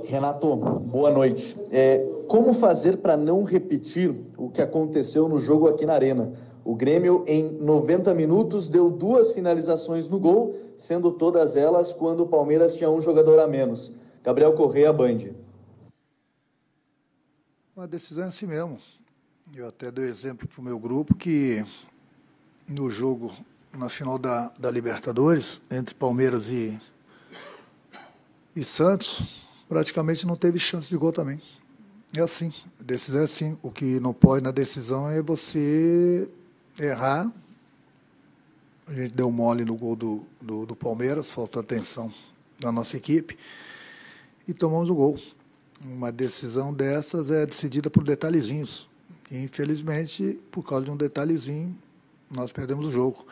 Renato, boa noite. Como fazer para não repetir o que aconteceu no jogo aqui na Arena? O Grêmio, em 90 minutos, deu 2 finalizações no gol, sendo todas elas quando o Palmeiras tinha um jogador a menos. Gabriel Correia, Band. Uma decisão é assim mesmo. Eu até dei exemplo para o meu grupo que no jogo, na final da Libertadores, entre Palmeiras e Santos, praticamente não teve chance de gol também. É assim, a decisão é assim. O que não pode na decisão é você errar. A gente deu mole no gol do Palmeiras, faltou atenção da nossa equipe e tomamos o gol. Uma decisão dessas é decidida por detalhezinhos. E, infelizmente, por causa de um detalhezinho, nós perdemos o jogo.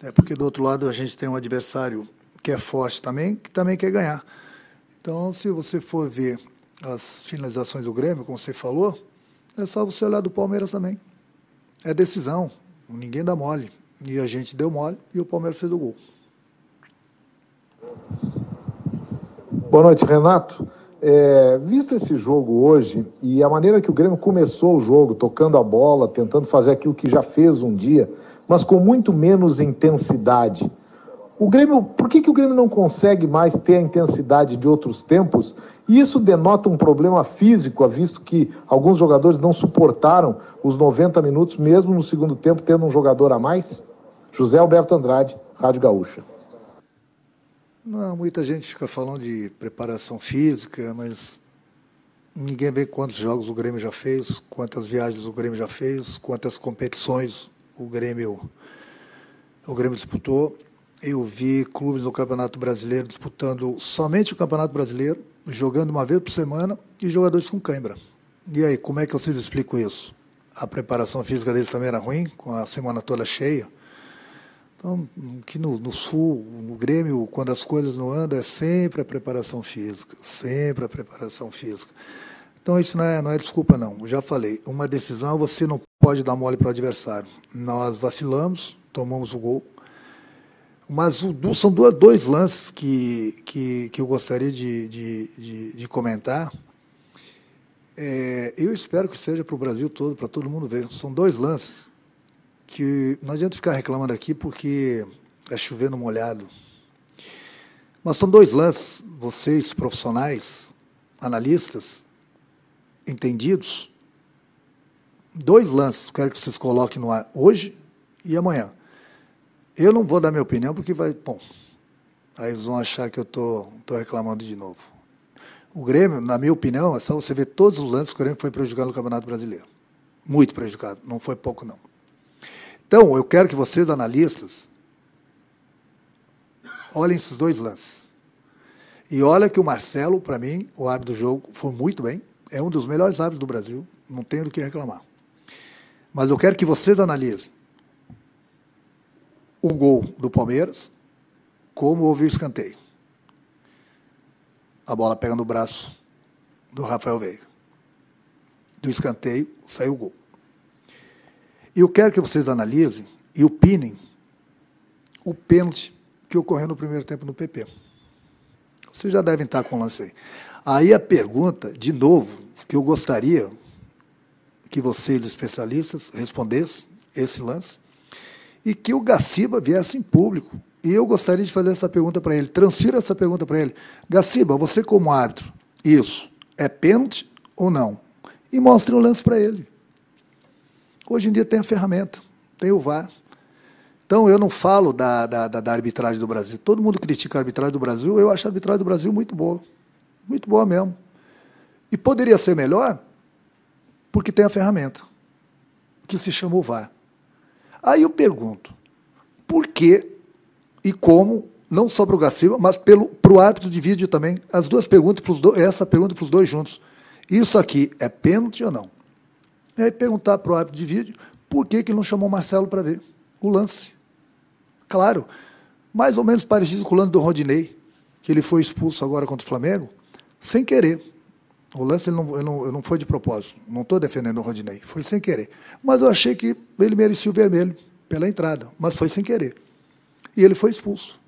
É porque, do outro lado, a gente tem um adversário que é forte também, que também quer ganhar. Então, se você for ver as finalizações do Grêmio, como você falou, é só você olhar do Palmeiras também. É decisão, ninguém dá mole. E a gente deu mole e o Palmeiras fez o gol. Boa noite, Renato. Visto esse jogo hoje e a maneira que o Grêmio começou o jogo, tocando a bola, tentando fazer aquilo que já fez um dia, mas com muito menos intensidade, por que o Grêmio não consegue mais ter a intensidade de outros tempos? E isso denota um problema físico, visto que alguns jogadores não suportaram os 90 minutos, mesmo no segundo tempo, tendo um jogador a mais? José Alberto Andrade, Rádio Gaúcha. Não, muita gente fica falando de preparação física, mas ninguém vê quantos jogos o Grêmio já fez, quantas viagens o Grêmio já fez, quantas competições o Grêmio disputou. Eu vi clubes no Campeonato Brasileiro disputando somente o Campeonato Brasileiro, jogando uma vez por semana e jogadores com cãibra. E aí, como é que vocês explicam isso? A preparação física deles também era ruim, com a semana toda cheia. Então, aqui no Sul, no Grêmio, quando as coisas não andam, é sempre a preparação física, sempre a preparação física. Então, isso não é desculpa, não. Eu já falei, uma decisão você não pode dar mole para o adversário. Nós vacilamos, tomamos o gol, mas são dois lances que eu gostaria de comentar. Eu espero que seja para o Brasil todo, para todo mundo ver. São 2 lances que não adianta ficar reclamando aqui porque é chovendo molhado. Mas são 2 lances, vocês profissionais, analistas, entendidos, 2 lances, quero que vocês coloquem no ar hoje e amanhã. Eu não vou dar minha opinião porque aí eles vão achar que eu estou reclamando de novo. O Grêmio, na minha opinião, é só você ver todos os lances que o Grêmio foi prejudicado no Campeonato Brasileiro. Muito prejudicado, não foi pouco não. Então, eu quero que vocês, analistas, olhem esses 2 lances. E olha que o Marcelo, para mim, o árbitro do jogo, foi muito bem. É um dos melhores árbitros do Brasil, não tenho do que reclamar. Mas eu quero que vocês analisem o gol do Palmeiras, como houve o escanteio. A bola pega no braço do Rafael Veiga. Do escanteio, saiu o gol. E eu quero que vocês analisem e opinem o pênalti que ocorreu no primeiro tempo no PP. Vocês já devem estar com o lance aí. Aí a pergunta, de novo, que eu gostaria que vocês, especialistas, respondessem esse lance e que o Gaciba viesse em público. E eu gostaria de fazer essa pergunta para ele. Transfira essa pergunta para ele. Gaciba, você como árbitro, isso é pênalti ou não? E mostre o lance para ele. Hoje em dia tem a ferramenta, tem o VAR. Então, eu não falo da arbitragem do Brasil. Todo mundo critica a arbitragem do Brasil, eu acho a arbitragem do Brasil muito boa mesmo. E poderia ser melhor porque tem a ferramenta, que se chama o VAR. Aí eu pergunto, por que e como, não só para o Gaciba, mas para o árbitro de vídeo também, as 2 perguntas, essa pergunta para os 2 juntos. Isso aqui é pênalti ou não? E aí perguntar para o árbitro de vídeo por que não chamou o Marcelo para ver o lance. Claro, mais ou menos parecido com o lance do Rodinei, que ele foi expulso agora contra o Flamengo, sem querer. O lance ele não foi de propósito, não estou defendendo o Rodinei, foi sem querer. Mas eu achei que ele merecia o vermelho pela entrada, mas foi sem querer. E ele foi expulso.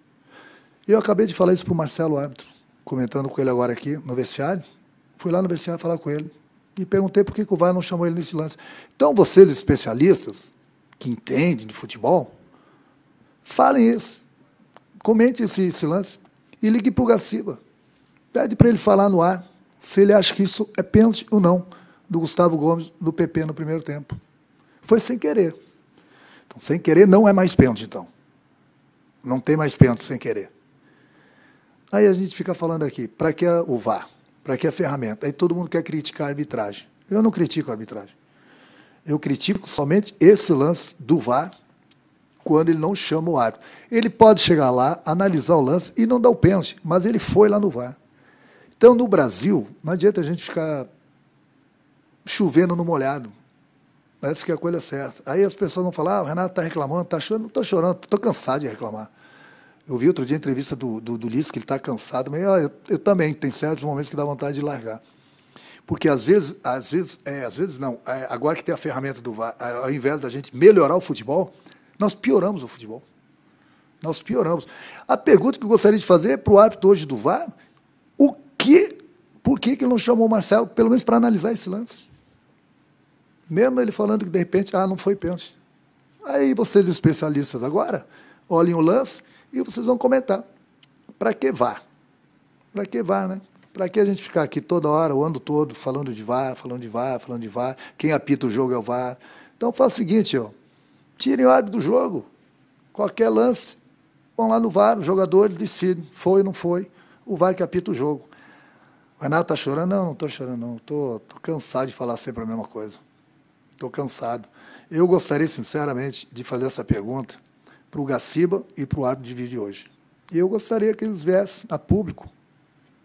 E eu acabei de falar isso para o Marcelo, árbitro. comentando com ele agora aqui no vestiário, fui lá no vestiário falar com ele e perguntei por que o VAR não chamou ele nesse lance. Então, vocês especialistas que entendem de futebol, falem isso, comente esse lance e ligue para o Gaciba. Pede para ele falar no ar se ele acha que isso é pênalti ou não do Gustavo Gomes, do PP no primeiro tempo. Foi sem querer. Então, sem querer não é mais pênalti, então. Não tem mais pênalti sem querer. Aí a gente fica falando aqui, para que o VAR? Para que a ferramenta? Aí todo mundo quer criticar a arbitragem. Eu não critico a arbitragem. Eu critico somente esse lance do VAR, quando ele não chama o árbitro. Ele pode chegar lá, analisar o lance e não dar o pênalti, mas ele foi lá no VAR. Então, no Brasil, não adianta a gente ficar chovendo no molhado. Essa que é a coisa certa. Aí as pessoas vão falar, o Renato está reclamando, está chorando. Não estou chorando, estou cansado de reclamar. Eu vi outro dia a entrevista do Ulisses, que ele está cansado, mas eu também, tem certos momentos que dá vontade de largar. Porque às vezes não, agora que tem a ferramenta do VAR, ao invés da gente melhorar o futebol, nós pioramos o futebol. Nós pioramos. A pergunta que eu gostaria de fazer para o árbitro hoje do VAR, por que ele não chamou o Marcelo, pelo menos para analisar esse lance? Mesmo ele falando que, de repente, não foi pênalti. Aí vocês especialistas agora, olhem o lance e vocês vão comentar. Para que VAR? Para que VAR, né? Para que a gente ficar aqui toda hora, o ano todo, falando de VAR, falando de VAR, falando de VAR, quem apita o jogo é o VAR. Então faz o seguinte, tirem o árbitro do jogo. Qualquer lance, vão lá no VAR, os jogadores decidem, foi ou não foi, o VAR que apita o jogo. O Renato está chorando? Não estou chorando, não. Estou cansado de falar sempre a mesma coisa. Estou cansado. Eu gostaria, sinceramente, de fazer essa pergunta para o Gaciba e para o árbitro de vídeo hoje. E eu gostaria que eles viessem a público.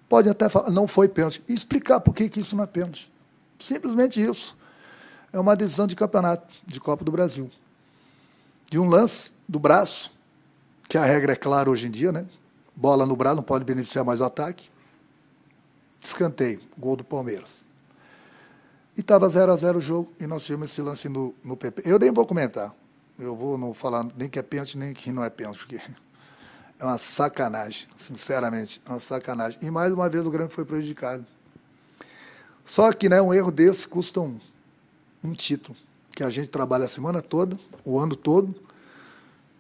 Podem até falar, não foi pênalti. E explicar por que isso não é pênalti. Simplesmente isso. É uma decisão de campeonato, de Copa do Brasil. De um lance do braço, que a regra é clara hoje em dia, né? Bola no braço, não pode beneficiar mais o ataque. Escanteio, gol do Palmeiras. E estava 0-0 o jogo, e nós tivemos esse lance no PP. Eu nem vou comentar. Eu vou não falar nem que é pênalti, nem que não é pênalti, porque é uma sacanagem, sinceramente, é uma sacanagem. E mais uma vez o Grêmio foi prejudicado. Só que, né, um erro desse custa um título, que a gente trabalha a semana toda, o ano todo,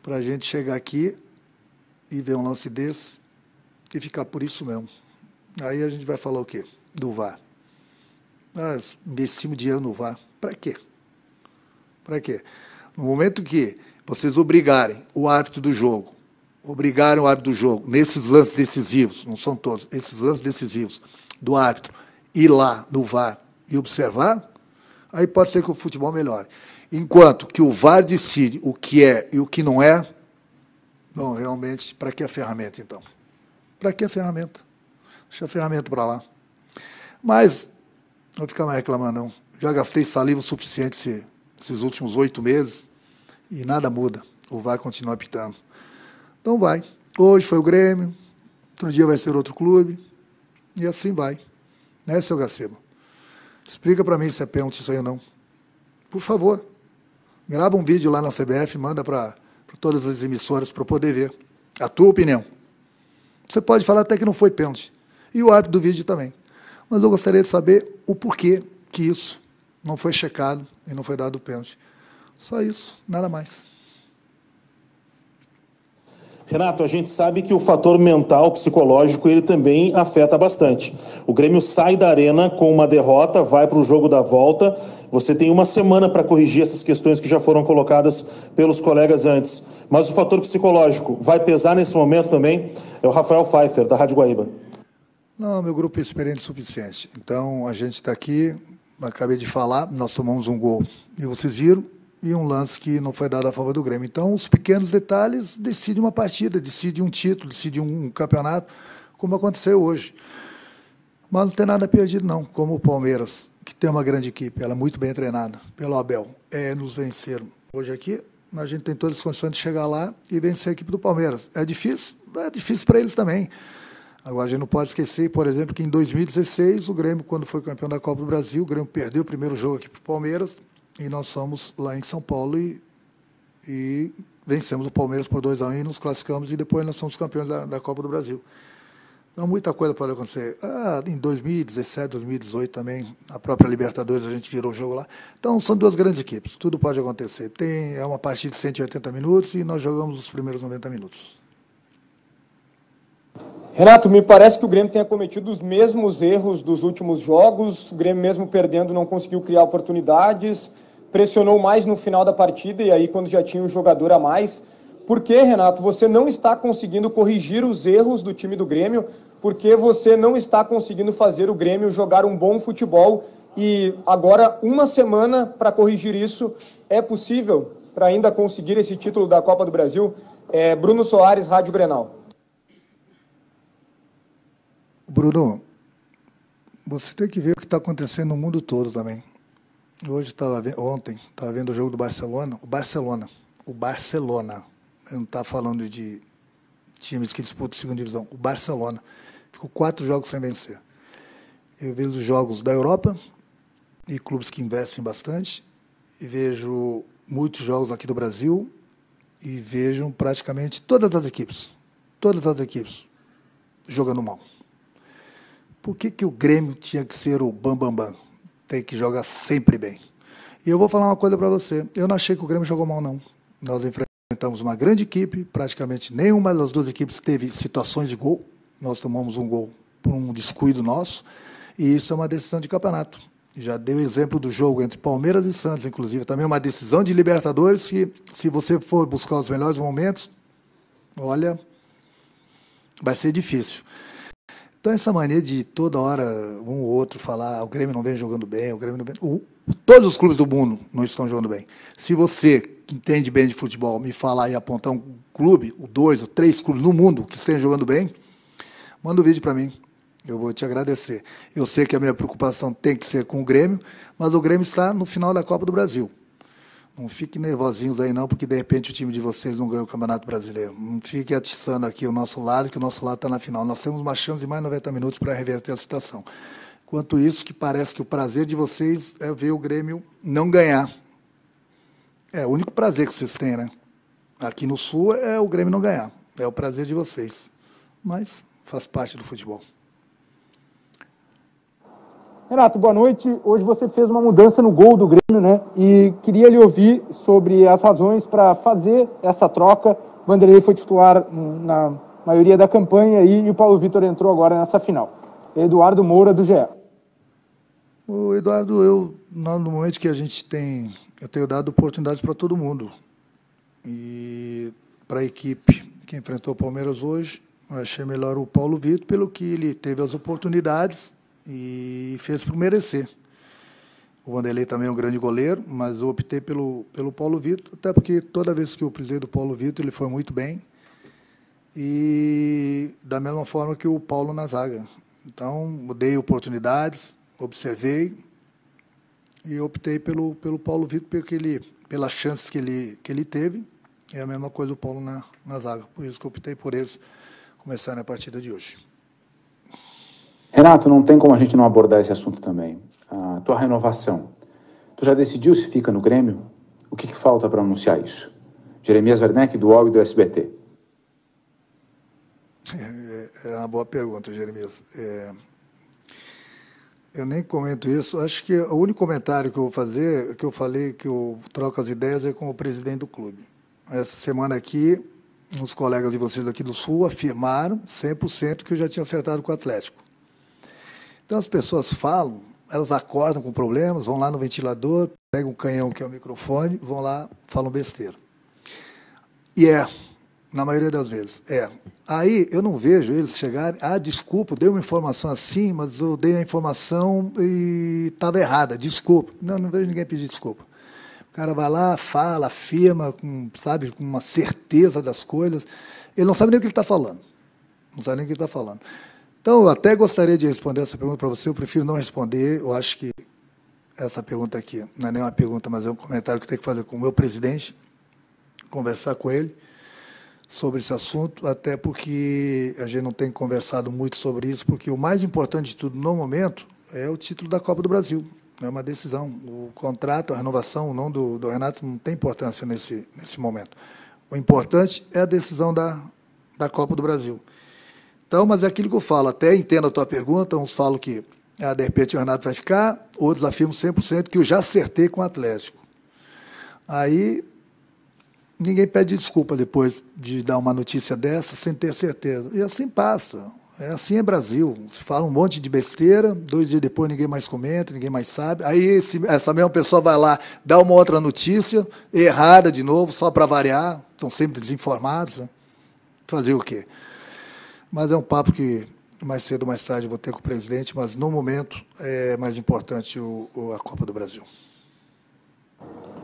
para a gente chegar aqui e ver um lance desse e ficar por isso mesmo. Aí a gente vai falar o quê? Do VAR. Investimos dinheiro no VAR. Para quê? Para quê? No momento que vocês obrigarem o árbitro do jogo, nesses lances decisivos, não são todos, esses lances decisivos do árbitro, ir lá no VAR e observar, aí pode ser que o futebol melhore. Enquanto que o VAR decide o que é e o que não é, bom, realmente, para que a ferramenta, então? Para que a ferramenta? Deixa a ferramenta para lá. Mas, não vou ficar mais reclamando, não. Já gastei saliva o suficiente esses últimos 8 meses e nada muda. O VAR continua apitando. Então vai. Hoje foi o Grêmio, outro dia vai ser outro clube, e assim vai. Né, seu Gaciba? Explica para mim se é pênalti isso aí ou não. Por favor. Grava um vídeo lá na CBF, manda para todas as emissoras para eu poder ver a tua opinião. Você pode falar até que não foi pênalti. E o árbitro do vídeo também. Mas eu gostaria de saber o porquê que isso não foi checado e não foi dado o pênalti. Só isso, nada mais. Renato, a gente sabe que o fator mental, psicológico, ele também afeta bastante. O Grêmio sai da arena com uma derrota, vai para o jogo da volta. Você tem uma semana para corrigir essas questões que já foram colocadas pelos colegas antes. Mas o fator psicológico vai pesar nesse momento também? É o Rafael Pfeiffer, da Rádio Guaíba. Não, meu grupo é experiente o suficiente. Então, a gente está aqui, acabei de falar, nós tomamos um gol, e vocês viram, e um lance que não foi dado a favor do Grêmio. Então, os pequenos detalhes decidem uma partida, decidem um título, decidem um campeonato, como aconteceu hoje. Mas não tem nada perdido, não. Como o Palmeiras, que tem uma grande equipe, ela é muito bem treinada pelo Abel, nos venceram. Hoje aqui, a gente tem todas as condições de chegar lá e vencer a equipe do Palmeiras. É difícil para eles também. Agora, a gente não pode esquecer, por exemplo, que em 2016, o Grêmio, quando foi campeão da Copa do Brasil, o Grêmio perdeu o primeiro jogo aqui para o Palmeiras, e nós fomos lá em São Paulo e vencemos o Palmeiras por 2-1 e nos classificamos, e depois nós somos campeões da Copa do Brasil. Então, muita coisa pode acontecer. Em 2017, 2018 também, a própria Libertadores, a gente virou o jogo lá. Então, são duas grandes equipes, tudo pode acontecer. É uma partida de 180 minutos e nós jogamos os primeiros 90 minutos. Renato, me parece que o Grêmio tenha cometido os mesmos erros dos últimos jogos. O Grêmio, mesmo perdendo, não conseguiu criar oportunidades, pressionou mais no final da partida e aí quando já tinha um jogador a mais. Por que, Renato, você não está conseguindo corrigir os erros do time do Grêmio? Por que você não está conseguindo fazer o Grêmio jogar um bom futebol? E agora, uma semana para corrigir isso, é possível para ainda conseguir esse título da Copa do Brasil? Bruno Soares, Rádio Grenal. Bruno, você tem que ver o que está acontecendo no mundo todo também. Ontem, estava vendo o jogo do Barcelona. O Barcelona. Eu não está falando de times que disputam a segunda divisão. O Barcelona ficou 4 jogos sem vencer. Eu vejo os jogos da Europa e clubes que investem bastante. E vejo muitos jogos aqui do Brasil e vejo praticamente todas as equipes jogando mal. Por que o Grêmio tinha que ser o bam-bam-bam? Tem que jogar sempre bem. E eu vou falar uma coisa para você. Eu não achei que o Grêmio jogou mal, não. Nós enfrentamos uma grande equipe, praticamente nenhuma das duas equipes teve situações de gol. Nós tomamos um gol por um descuido nosso, e isso é uma decisão de campeonato. Já dei o exemplo do jogo entre Palmeiras e Santos, inclusive. Também uma decisão de Libertadores, que se você for buscar os melhores momentos, olha, vai ser difícil. Então, essa mania de toda hora um ou outro falar o Grêmio não vem jogando bem, o Grêmio não vem... Todos os clubes do mundo não estão jogando bem. Se você, que entende bem de futebol, me falar e apontar um clube, 2 ou 3 clubes no mundo que estejam jogando bem, manda um vídeo para mim. Eu vou te agradecer. Eu sei que a minha preocupação tem que ser com o Grêmio, mas o Grêmio está no final da Copa do Brasil. Não fiquem nervosinhos aí não, porque de repente o time de vocês não ganha o Campeonato Brasileiro. Não fiquem atiçando aqui o nosso lado, que o nosso lado está na final. Nós temos uma chance de mais 90 minutos para reverter a situação. Enquanto isso, que parece que o prazer de vocês é ver o Grêmio não ganhar. É o único prazer que vocês têm, né? Aqui no Sul é o Grêmio não ganhar. É o prazer de vocês. Mas faz parte do futebol. Renato, boa noite. Hoje você fez uma mudança no gol do Grêmio, né? E queria lhe ouvir sobre as razões para fazer essa troca. O Vanderlei foi titular na maioria da campanha e o Paulo Vitor entrou agora nessa final. Eduardo Moura, do GE. O Eduardo, no momento que eu tenho dado oportunidades para todo mundo. E para a equipe que enfrentou o Palmeiras hoje, eu achei melhor o Paulo Vitor, pelo que ele teve as oportunidades e fez por merecer. O Vanderlei também é um grande goleiro, mas eu optei pelo Paulo Vitor, até porque toda vez que eu precisei do Paulo Vitor, ele foi muito bem. E da mesma forma que o Paulo na zaga. Então, mudei oportunidades, observei e optei pelo Paulo Vitor, pelas chances que ele teve. É a mesma coisa do Paulo na zaga. Por isso que eu optei por eles começarem a partida de hoje. Renato, não tem como a gente não abordar esse assunto também. A tua renovação. Tu já decidiu se fica no Grêmio? O que falta para anunciar isso? Jeremias Werneck, do UOL e do SBT. É uma boa pergunta, Jeremias. Eu nem comento isso. Acho que o único comentário que eu vou fazer, que eu falei que eu troco as ideias, é com o presidente do clube. Essa semana aqui, os colegas de vocês aqui do Sul afirmaram 100% que eu já tinha acertado com o Atlético. Então, as pessoas falam, elas acordam com problemas, vão lá no ventilador, pegam um canhão que é o microfone, vão lá, falam besteira. E na maioria das vezes, Aí eu não vejo eles chegarem, desculpa, dei uma informação assim, mas eu dei a informação e estava errada, desculpa. Não vejo ninguém pedir desculpa. O cara vai lá, fala, afirma, com uma certeza das coisas. Ele não sabe nem o que ele está falando. Não sabe nem o que ele está falando. Então, eu até gostaria de responder essa pergunta para você, eu prefiro não responder. Eu acho que essa pergunta aqui não é nem uma pergunta, mas é um comentário que eu tenho que fazer com o meu presidente, conversar com ele sobre esse assunto, até porque a gente não tem conversado muito sobre isso, porque o mais importante de tudo no momento é o título da Copa do Brasil. É uma decisão. O contrato, a renovação, o nome do Renato não tem importância nesse momento. O importante é a decisão da Copa do Brasil. Então, mas é aquilo que eu falo, até entendo a tua pergunta, uns falam que de repente o Renato vai ficar, outros afirmam 100% que eu já acertei com o Atlético. Aí ninguém pede desculpa depois de dar uma notícia dessa sem ter certeza. E assim passa. Assim é Brasil. Se fala um monte de besteira, 2 dias depois ninguém mais comenta, ninguém mais sabe. Aí essa mesma pessoa vai lá, dá uma outra notícia, errada de novo, só para variar. Estão sempre desinformados. Né? Fazer o quê? Mas é um papo que mais cedo ou mais tarde eu vou ter com o presidente, mas no momento é mais importante a Copa do Brasil.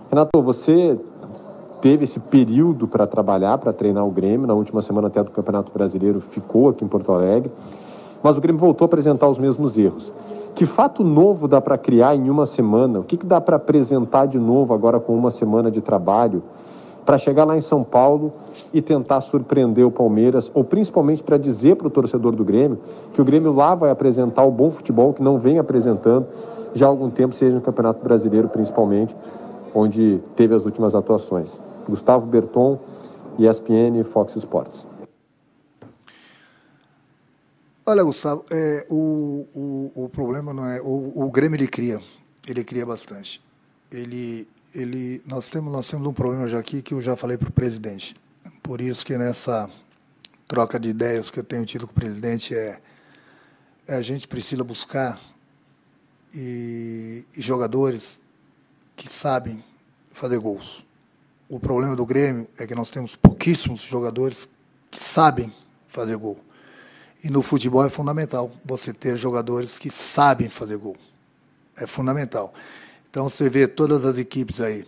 Renato, você teve esse período para trabalhar, para treinar o Grêmio, na última semana até do Campeonato Brasileiro ficou aqui em Porto Alegre, mas o Grêmio voltou a apresentar os mesmos erros. Que fato novo dá para criar em uma semana? O que dá para apresentar de novo agora com uma semana de trabalho para chegar lá em São Paulo e tentar surpreender o Palmeiras, ou principalmente para dizer para o torcedor do Grêmio que o Grêmio lá vai apresentar o bom futebol que não vem apresentando já há algum tempo, seja no Campeonato Brasileiro principalmente, onde teve as últimas atuações. Gustavo Berton, ESPN e Fox Sports. Olha, Gustavo, o problema não é... O Grêmio ele cria bastante. Nós temos um problema já aqui que eu já falei para o presidente. Por isso que nessa troca de ideias que eu tenho tido com o presidente a gente precisa buscar jogadores que sabem fazer gols. O problema do Grêmio é que nós temos pouquíssimos jogadores que sabem fazer gol. E no futebol é fundamental você ter jogadores que sabem fazer gol. É fundamental. Então você vê todas as equipes aí.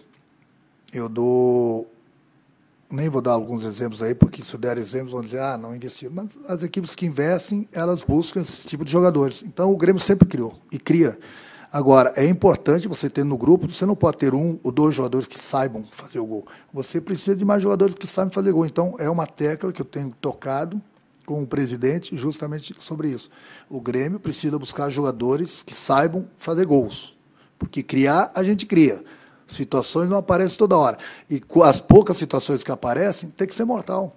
Nem vou dar alguns exemplos aí, porque se eu der exemplos vão dizer, não investiram. Mas as equipes que investem, elas buscam esse tipo de jogadores. Então o Grêmio sempre criou e cria. Agora, é importante você ter no grupo, você não pode ter 1 ou 2 jogadores que saibam fazer o gol. Você precisa de mais jogadores que sabem fazer gol. Então, é uma tecla que eu tenho tocado com o presidente justamente sobre isso. O Grêmio precisa buscar jogadores que saibam fazer gols. Porque criar, a gente cria. Situações não aparecem toda hora. E com as poucas situações que aparecem, tem que ser mortal.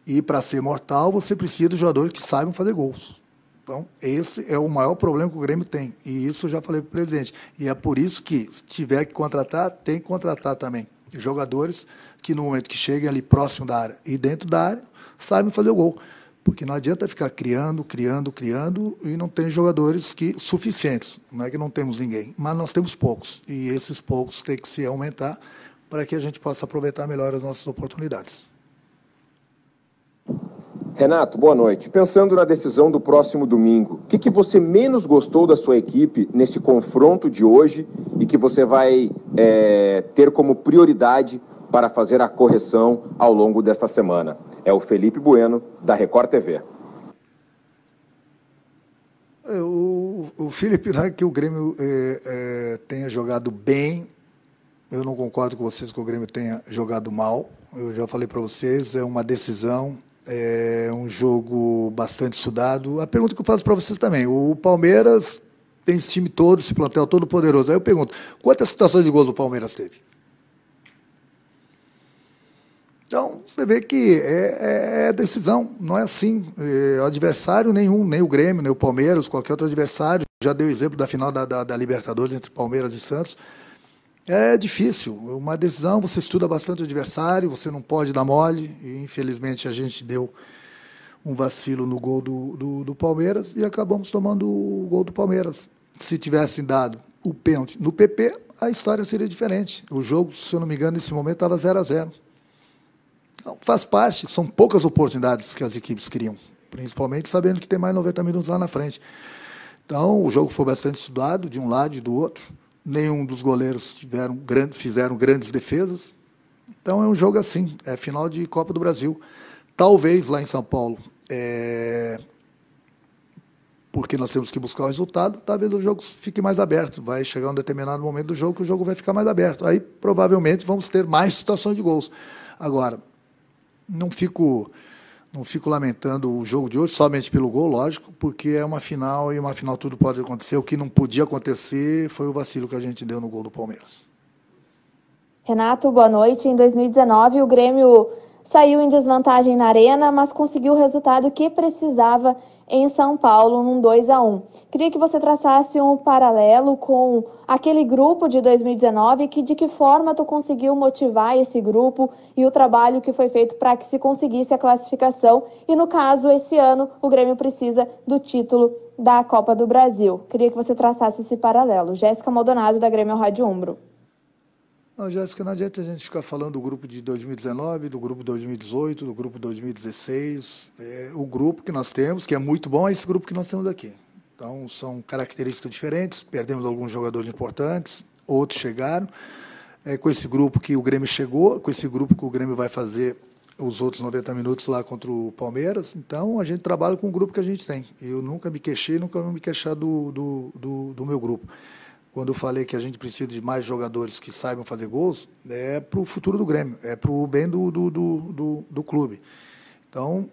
E para ser mortal, você precisa de jogadores que saibam fazer gols. Então, esse é o maior problema que o Grêmio tem. E isso eu já falei para o presidente. E é por isso que, se tiver que contratar, tem que contratar também jogadores que, no momento que cheguem ali próximo da área e dentro da área, sabem fazer o gol. Porque não adianta ficar criando e não tem jogadores suficientes. Não é que não temos ninguém, mas nós temos poucos. E esses poucos têm que se aumentar para que a gente possa aproveitar melhor as nossas oportunidades. Renato, boa noite. Pensando na decisão do próximo domingo, o que você menos gostou da sua equipe nesse confronto de hoje e que você vai ter como prioridade para fazer a correção ao longo desta semana? É o Felipe Bueno, da Record TV. O Felipe, não é que o Grêmio tenha jogado bem. Eu não concordo com vocês que o Grêmio tenha jogado mal. Eu já falei para vocês, é uma decisão, é um jogo bastante estudado. A pergunta que eu faço para vocês também, o Palmeiras tem esse time todo, esse plantel todo poderoso. Aí eu pergunto, quantas situações de gols o Palmeiras teve? Então, você vê que é decisão, não é assim. Adversário nenhum, nem o Grêmio, nem o Palmeiras, qualquer outro adversário. Já dei o exemplo da final da Libertadores entre Palmeiras e Santos. É difícil. Uma decisão, você estuda bastante o adversário, você não pode dar mole. E, infelizmente, a gente deu um vacilo no gol do Palmeiras e acabamos tomando o gol do Palmeiras. Se tivessem dado o pênalti no PP, a história seria diferente. O jogo, se eu não me engano, nesse momento estava 0-0. Então, faz parte, são poucas oportunidades que as equipes criam, principalmente sabendo que tem mais 90 minutos lá na frente. Então, o jogo foi bastante estudado, de um lado e do outro. Nenhum dos goleiros fizeram grandes defesas. Então, é um jogo assim, é final de Copa do Brasil. Talvez lá em São Paulo, porque nós temos que buscar o resultado, talvez o jogo fique mais aberto. Vai chegar um determinado momento do jogo que o jogo vai ficar mais aberto. Aí, provavelmente, vamos ter mais situações de gols. Agora, não fico lamentando o jogo de hoje, somente pelo gol, lógico, porque é uma final e uma final tudo pode acontecer. O que não podia acontecer foi o vacilo que a gente deu no gol do Palmeiras. Renato, boa noite. Em 2019, o Grêmio saiu em desvantagem na Arena, mas conseguiu o resultado que precisava em São Paulo, num 2-1. Queria que você traçasse um paralelo com aquele grupo de 2019, de que forma tu conseguiu motivar esse grupo e o trabalho que foi feito para que se conseguisse a classificação. E, no caso, esse ano, o Grêmio precisa do título da Copa do Brasil. Queria que você traçasse esse paralelo. Jéssica Maldonado, da Grêmio Rádio Umbro. Não, Jéssica, não adianta a gente ficar falando do grupo de 2019, do grupo 2018, do grupo 2016. O grupo que nós temos, que é muito bom, é esse grupo que nós temos aqui. Então, são características diferentes, perdemos alguns jogadores importantes, outros chegaram. Com esse grupo que o Grêmio chegou, com esse grupo que o Grêmio vai fazer os outros 90 minutos lá contra o Palmeiras. Então, a gente trabalha com o grupo que a gente tem. Eu nunca me queixei, nunca vou me queixar do meu grupo. Quando eu falei que a gente precisa de mais jogadores que saibam fazer gols, é para o futuro do Grêmio, é para o bem do clube. Então,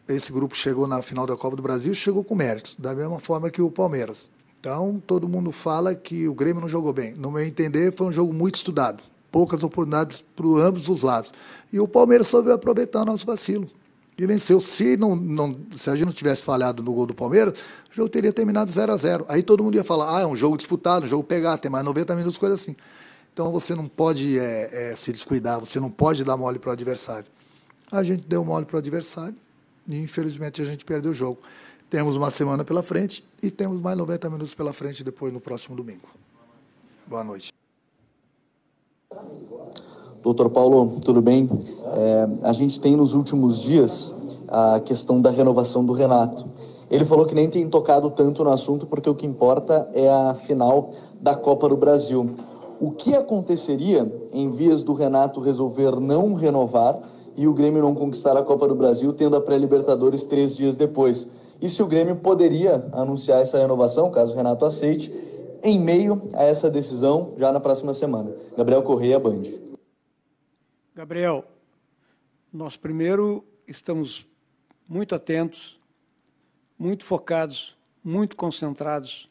esse grupo chegou na final da Copa do Brasil, chegou com méritos, da mesma forma que o Palmeiras. Então, todo mundo fala que o Grêmio não jogou bem. No meu entender, foi um jogo muito estudado, poucas oportunidades para ambos os lados. E o Palmeiras soube aproveitar o nosso vacilo. E venceu. Se a gente não tivesse falhado no gol do Palmeiras, o jogo teria terminado 0-0. Aí todo mundo ia falar, é um jogo disputado, um jogo pegado, tem mais 90 minutos, coisa assim. Então você não pode se descuidar, você não pode dar mole para o adversário. A gente deu mole para o adversário e infelizmente a gente perdeu o jogo. Temos uma semana pela frente e temos mais 90 minutos pela frente depois no próximo domingo. Boa noite. Doutor Paulo, tudo bem? A gente tem nos últimos dias a questão da renovação do Renato. Ele falou que nem tem tocado tanto no assunto porque o que importa é a final da Copa do Brasil. O que aconteceria em vias do Renato resolver não renovar e o Grêmio não conquistar a Copa do Brasil, tendo a pré-Libertadores 3 dias depois? E se o Grêmio poderia anunciar essa renovação, caso o Renato aceite, em meio a essa decisão, já na próxima semana? Gabriel Correia, Band. Gabriel, nós primeiro estamos muito atentos, muito focados, muito concentrados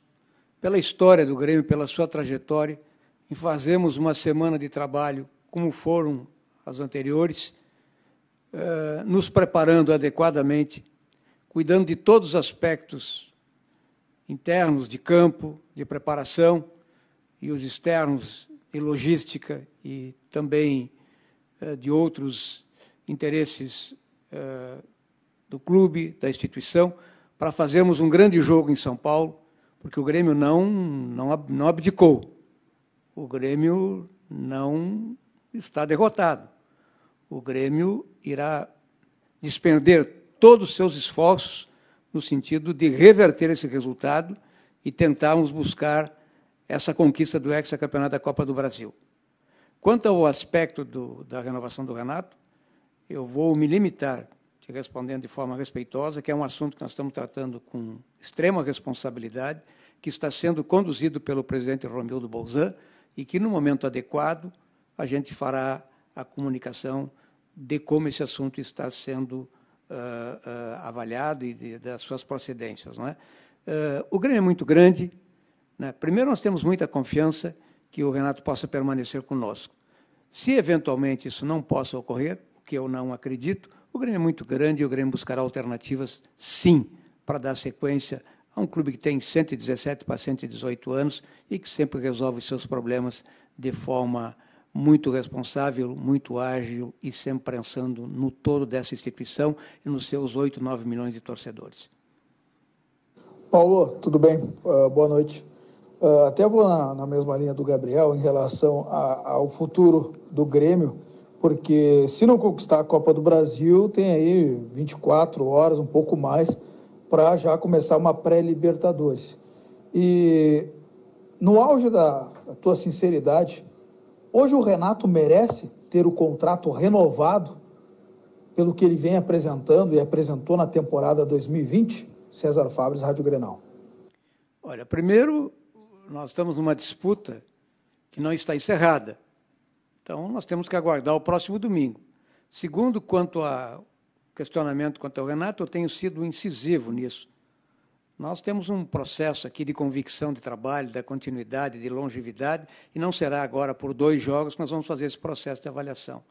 pela história do Grêmio, pela sua trajetória, em fazermos uma semana de trabalho como foram as anteriores, nos preparando adequadamente, cuidando de todos os aspectos internos de campo, de preparação, e os externos de logística e também de outros interesses do clube, da instituição, para fazermos um grande jogo em São Paulo, porque o Grêmio não abdicou, o Grêmio não está derrotado. O Grêmio irá despender todos os seus esforços no sentido de reverter esse resultado e tentarmos buscar essa conquista do hexacampeonato da Copa do Brasil. Quanto ao aspecto da renovação do Renato, eu vou me limitar, te respondendo de forma respeitosa, que é um assunto que nós estamos tratando com extrema responsabilidade, que está sendo conduzido pelo presidente Romildo Bolzan e que, no momento adequado, a gente fará a comunicação de como esse assunto está sendo avaliado e das suas procedências. Não é? O Grêmio é muito grande. Né? Primeiro, nós temos muita confiança que o Renato possa permanecer conosco. Se, eventualmente, isso não possa ocorrer, o que eu não acredito, o Grêmio é muito grande e o Grêmio buscará alternativas, sim, para dar sequência a um clube que tem 117 para 118 anos e que sempre resolve os seus problemas de forma muito responsável, muito ágil e sempre pensando no todo dessa instituição e nos seus 8, 9 milhões de torcedores. Paulo, tudo bem? Boa noite. Até vou na mesma linha do Gabriel em relação ao futuro do Grêmio, porque se não conquistar a Copa do Brasil, tem aí 24 horas, um pouco mais, para já começar uma pré-Libertadores. E no auge da tua sinceridade, hoje o Renato merece ter o contrato renovado pelo que ele vem apresentando e apresentou na temporada 2020? César Fabres, Rádio Grenal. Olha, primeiro, nós estamos numa disputa que não está encerrada. Então, nós temos que aguardar o próximo domingo. Segundo, quanto ao questionamento quanto ao Renato, eu tenho sido incisivo nisso. Nós temos um processo aqui de convicção de trabalho, da continuidade, de longevidade, e não será agora por 2 jogos que nós vamos fazer esse processo de avaliação.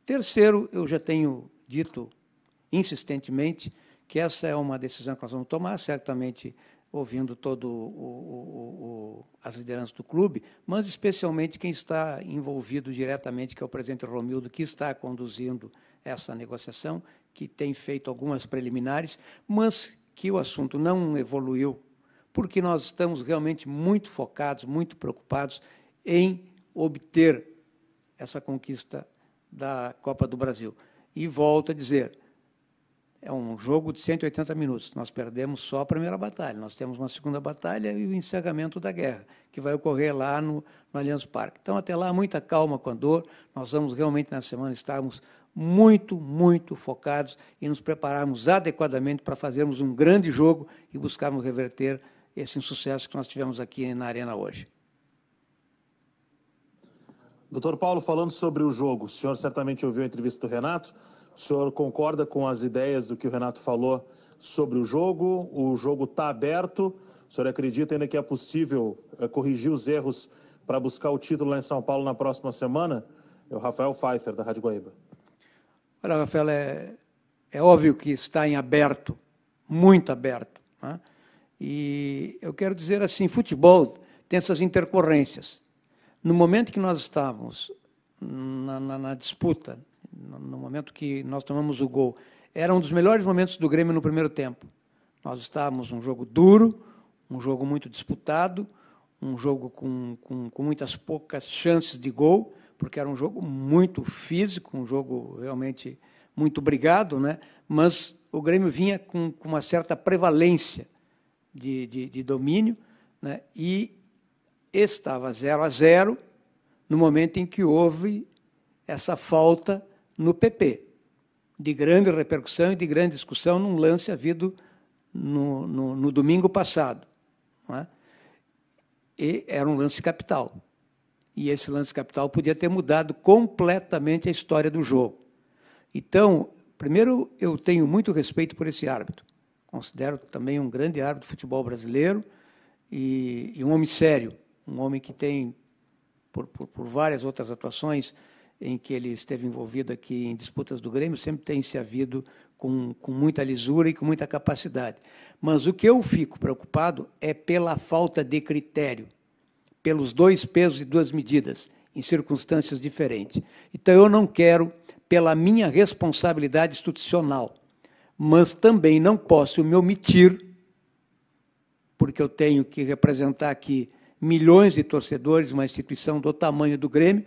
Terceiro, eu já tenho dito insistentemente que essa é uma decisão que nós vamos tomar, certamente ouvindo as lideranças do clube, mas especialmente quem está envolvido diretamente, que é o presidente Romildo, que está conduzindo essa negociação, que tem feito algumas preliminares, mas que o assunto não evoluiu, porque nós estamos realmente muito focados, muito preocupados em obter essa conquista da Copa do Brasil. E volto a dizer, é um jogo de 180 minutos. Nós perdemos só a primeira batalha. Nós temos uma segunda batalha e o encerramento da guerra, que vai ocorrer lá no Allianz Parque. Então, até lá, muita calma com a dor. Nós vamos realmente, na semana, estarmos muito, muito focados e nos prepararmos adequadamente para fazermos um grande jogo e buscarmos reverter esse insucesso que nós tivemos aqui na Arena hoje. Doutor Paulo, falando sobre o jogo, o senhor certamente ouviu a entrevista do Renato. O senhor concorda com as ideias do que o Renato falou sobre o jogo? O jogo está aberto. O senhor acredita ainda que é possível corrigir os erros para buscar o título lá em São Paulo na próxima semana? É o Rafael Pfeiffer, da Rádio Guaíba. Olha, Rafael, é óbvio que está em aberto, muito aberto, né? E eu quero dizer assim, futebol tem essas intercorrências. No momento que nós estávamos na disputa, no momento que nós tomamos o gol, era um dos melhores momentos do Grêmio no primeiro tempo. Nós estávamos num jogo duro, um jogo muito disputado, um jogo com muitas poucas chances de gol, porque era um jogo muito físico, um jogo realmente muito brigado, né? Mas o Grêmio vinha com uma certa prevalência de domínio, né? E estava 0-0 no momento em que houve essa falta no PP, de grande repercussão e de grande discussão num lance havido no domingo passado, não é? E era um lance capital. E esse lance capital podia ter mudado completamente a história do jogo. Então, primeiro, eu tenho muito respeito por esse árbitro. Considero também um grande árbitro do futebol brasileiro e um homem sério, um homem que tem, por várias outras atuações em que ele esteve envolvido aqui em disputas do Grêmio, sempre tem se havido com muita lisura e com muita capacidade. Mas o que eu fico preocupado é pela falta de critério, pelos 2 pesos e 2 medidas, em circunstâncias diferentes. Então, eu não quero, pela minha responsabilidade institucional, mas também não posso me omitir, porque eu tenho que representar aqui milhões de torcedores, uma instituição do tamanho do Grêmio,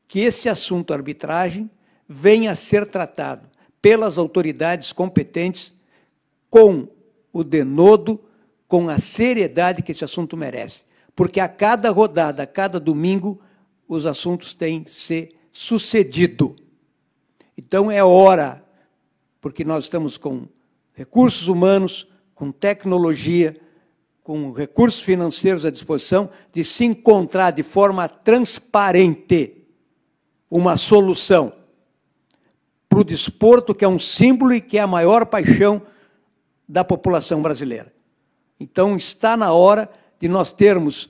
que esse assunto arbitragem venha a ser tratado pelas autoridades competentes com o denodo, com a seriedade que esse assunto merece. Porque a cada rodada, a cada domingo, os assuntos têm se sucedido. Então, é hora, porque nós estamos com recursos humanos, com tecnologia, com recursos financeiros à disposição, de se encontrar de forma transparente uma solução para o desporto, que é um símbolo e que é a maior paixão da população brasileira. Então, está na hora de nós termos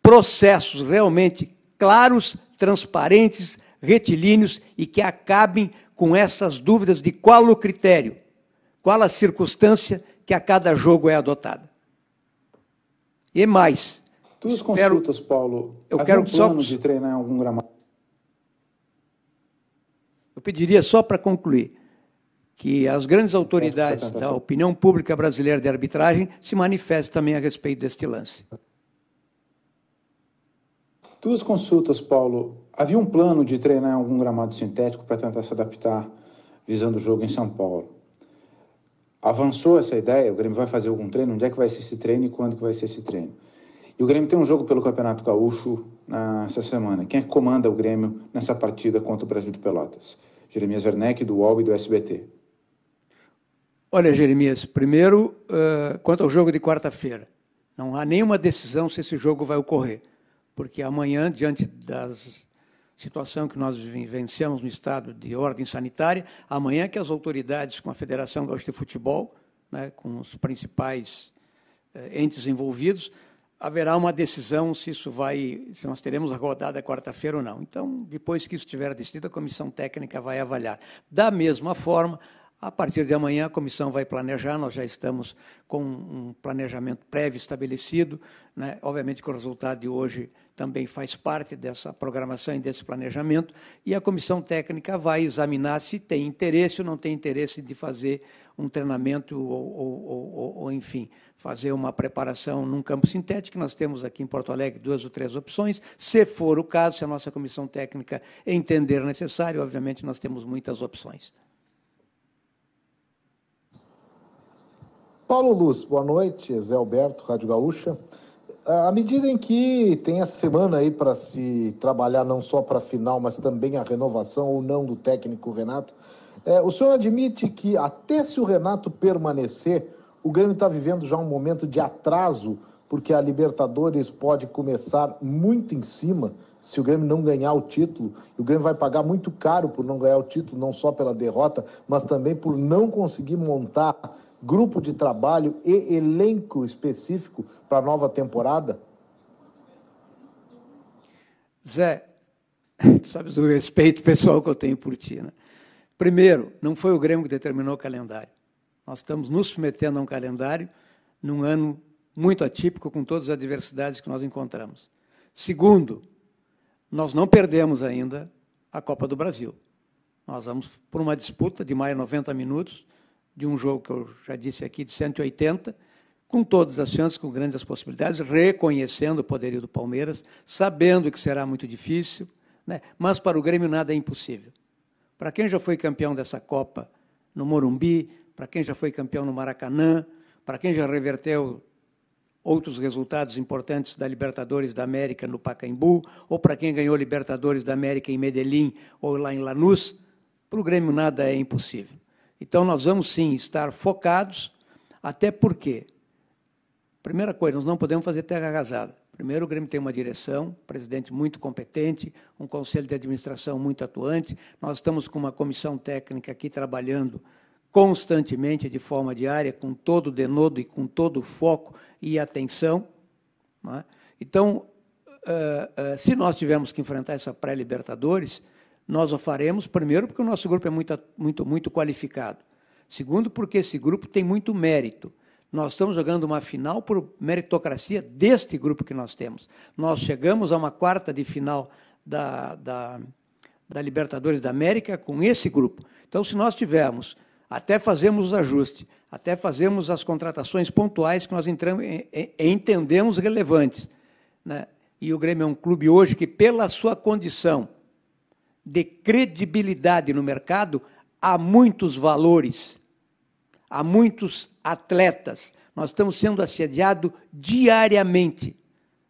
processos realmente claros, transparentes, retilíneos e que acabem com essas dúvidas de qual o critério, qual a circunstância que a cada jogo é adotada. E mais. Duas consultas, Paulo. Eu quero plano de treinar em algum gramado? Eu pediria só para concluir que as grandes autoridades da opinião pública brasileira de arbitragem se manifestem também a respeito deste lance. 2 consultas, Paulo. Havia um plano de treinar em algum gramado sintético para tentar se adaptar, visando o jogo em São Paulo. Avançou essa ideia? O Grêmio vai fazer algum treino? Onde é que vai ser esse treino e quando que vai ser esse treino? E o Grêmio tem um jogo pelo Campeonato Gaúcho nessa semana. Quem é que comanda o Grêmio nessa partida contra o Brasil de Pelotas? Jeremias Werneck, do UOL e do SBT. Olha, Jeremias, primeiro, quanto ao jogo de quarta-feira, não há nenhuma decisão se esse jogo vai ocorrer, porque amanhã, diante da situação que nós vivenciamos no estado de ordem sanitária, amanhã que as autoridades com a Federação Gaúcha de Futebol, né, com os principais entes envolvidos, haverá uma decisão se nós teremos a rodada quarta-feira ou não. Então, depois que isso estiver decidido, a comissão técnica vai avaliar. Da mesma forma, a partir de amanhã, a comissão vai planejar, nós já estamos com um planejamento prévio estabelecido, né? Obviamente que o resultado de hoje também faz parte dessa programação e desse planejamento, e a comissão técnica vai examinar se tem interesse ou não tem interesse de fazer um treinamento ou enfim, fazer uma preparação num campo sintético. Nós temos aqui em Porto Alegre 2 ou 3 opções. Se for o caso, se a nossa comissão técnica entender necessário, obviamente nós temos muitas opções. Paulo Luz, boa noite. Zé Alberto, Rádio Gaúcha. À medida em que tem essa semana aí para se trabalhar não só para a final, mas também a renovação ou não do técnico Renato, o senhor admite que até se o Renato permanecer, o Grêmio está vivendo já um momento de atraso, porque a Libertadores pode começar muito em cima se o Grêmio não ganhar o título, e o Grêmio vai pagar muito caro por não ganhar o título, não só pela derrota, mas também por não conseguir montar grupo de trabalho e elenco específico para a nova temporada? Zé, tu sabes o respeito pessoal que eu tenho por ti, né? Primeiro, não foi o Grêmio que determinou o calendário. Nós estamos nos submetendo a um calendário num ano muito atípico, com todas as adversidades que nós encontramos. Segundo, nós não perdemos ainda a Copa do Brasil. Nós vamos por uma disputa de mais 90 minutos, de um jogo que eu já disse aqui, de 180, com todas as chances, com grandes possibilidades, reconhecendo o poderio do Palmeiras, sabendo que será muito difícil, né? Mas para o Grêmio nada é impossível. Para quem já foi campeão dessa Copa no Morumbi, para quem já foi campeão no Maracanã, para quem já reverteu outros resultados importantes da Libertadores da América no Pacaembu, ou para quem ganhou Libertadores da América em Medellín ou lá em Lanús, para o Grêmio nada é impossível. Então, nós vamos, sim, estar focados, até porque, primeira coisa, nós não podemos fazer terra arrasada. Primeiro, o Grêmio tem uma direção, um presidente muito competente, um conselho de administração muito atuante. Nós estamos com uma comissão técnica aqui trabalhando constantemente, de forma diária, com todo o denodo e com todo o foco e atenção, não é? Então, se nós tivermos que enfrentar essa pré-Libertadores, nós o faremos, primeiro, porque o nosso grupo é muito qualificado. Segundo, porque esse grupo tem muito mérito. Nós estamos jogando uma final por meritocracia deste grupo que nós temos. Nós chegamos a uma quarta de final da Libertadores da América com esse grupo. Então, se nós tivermos, até fazemos os ajustes, até fazemos as contratações pontuais que nós entendemos relevantes, né? E o Grêmio é um clube hoje que, pela sua condição de credibilidade no mercado, há muitos valores, há muitos atletas. Nós estamos sendo assediados diariamente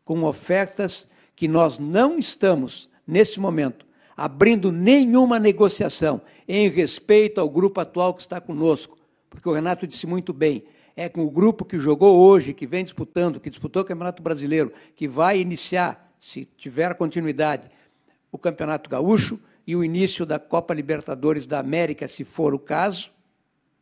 com ofertas que nós não estamos, nesse momento, abrindo nenhuma negociação em respeito ao grupo atual que está conosco, porque o Renato disse muito bem, é com o grupo que jogou hoje, que vem disputando, que disputou o Campeonato Brasileiro, que vai iniciar, se tiver continuidade, o Campeonato Gaúcho e o início da Copa Libertadores da América, se for o caso,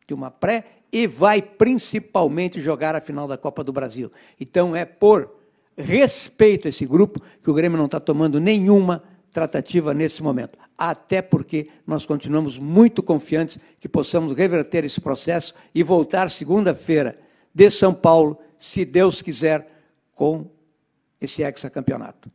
de uma pré, e vai principalmente jogar a final da Copa do Brasil. Então, é por respeito a esse grupo que o Grêmio não está tomando nenhuma tratativa nesse momento. Até porque nós continuamos muito confiantes que possamos reverter esse processo e voltar segunda-feira de São Paulo, se Deus quiser, com esse hexacampeonato.